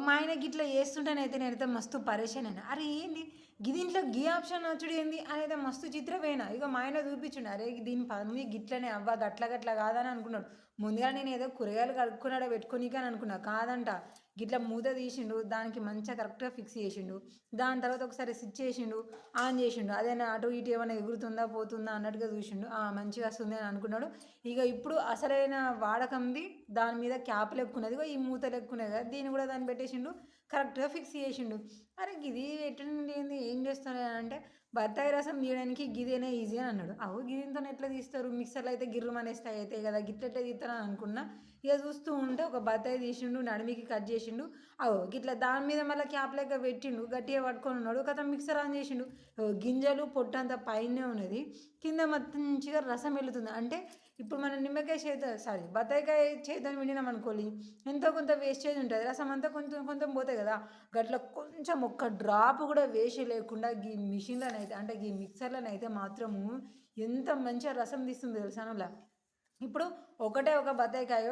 మా ఆయన గిట్లా చేస్తుంటేనైతే నేనైతే మస్తు పరేషాన్ అయినా. అరే ఏంది గిదింట్లో గీ ఆప్షన్ నచ్చుడు ఏంది అనేది మస్తు చిత్రపోయినా. మా ఆయన చూపించిండు. అరే దీని పని గిట్లనే అవ్వ గట్ల గట్ల కాదని అనుకున్నాడు. ముందుగా నేను ఏదో కూరగాయలు కడుక్కున్నాడ పెట్టుకోనీకి అని అనుకున్నా. కాదంట గిట్లా మూత తీసిండు, దానికి మంచిగా కరెక్ట్గా ఫిక్స్ చేసిండు. దాని తర్వాత ఒకసారి స్విచ్ చేసిండు, ఆన్ చేసిండు. అదేనా అటు ఇటు ఏమైనా ఎగురుతుందా పోతుందా అన్నట్టుగా చూసిండు. మంచిగా వస్తుంది అని అనుకున్నాడు. ఇక ఇప్పుడు అసలైన వాడకంది దాని మీద క్యాప్ లెక్కున్నది, ఈ మూత లెక్కున్నది కదా, దీన్ని కూడా దాన్ని పెట్టేసిండు, కరెక్ట్గా ఫిక్స్ చేసిండు. అరే గిది ఎట్లండి ఏంది ఏం చేస్తాను అంటే బత్తాయి రసం తీయడానికి గిదేనే ఈజీ అని అన్నాడు. గిదింతో ఎట్లా తీస్తారు, మిక్సర్లో అయితే గిర్రమనేస్తాయి అయితే కదా, గిట్ల ఎట్లా తీస్తారని అనుకున్నా. ఇక చూస్తూ ఉంటే ఒక బత్తాయి తీసిండు, నడిమికి కట్ చేసిండు. గిట్లా దాని మీద మళ్ళీ క్యాప్ లెక్క పెట్టిండు, గట్టిగా పట్టుకొని ఉన్నాడు. కథ మిక్సర్ ఆన్ చేసిండు. గింజలు పొట్టంతా పైనే ఉన్నది, కింద మంచిగా రసం వెళుతుంది. అంటే ఇప్పుడు మనం నిమ్మకాయ బత్తాయికాయ చేద్దాం విండినాం అనుకోవాలి, ఎంతో కొంత వేస్టేజ్ ఉంటుంది, రసం అంతా కొంచెం కొంచెం పోతాయి కదా. గట్ల కొంచెం ఒక్క డ్రాప్ కూడా వేస్ట్ లేకుండా ఈ మిషన్లోనైతే అంటే ఈ మిక్సర్లోనైతే మాత్రము ఎంత మంచిగా రసం తీస్తుంది తెలుసానులా. ఇప్పుడు ఒకటే ఒక బత్తాయికాయ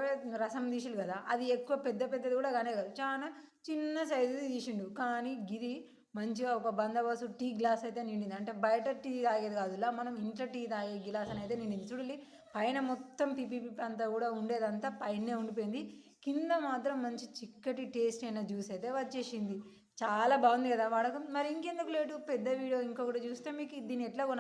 రసం తీసిండు కదా, అది ఎక్కువ పెద్ద పెద్దది కూడా కానే కాదు, చాలా చిన్న సైజుది తీసిండు. కానీ గిది మంచిగా ఒక బందోబస్తు టీ గ్లాస్ అయితే నిండింది. అంటే బయట టీ తాగేది కాదులా, మనం ఇంట్లో టీ తాగే గ్లాస్ అని అయితే నిండింది. చూడండి పైన మొత్తం పిపి అంతా కూడా ఉండేదంతా పైనే ఉండిపోయింది, కింద మాత్రం మంచి చిక్కటి టేస్ట్ అయిన జ్యూస్ అయితే వచ్చేసింది. చాలా బాగుంది కదా వాడకం. మరి ఇంకెందుకు లేటు, పెద్ద వీడియో ఇంకొకటి చూస్తే మీకు దీన్ని ఎట్లా కొనాలి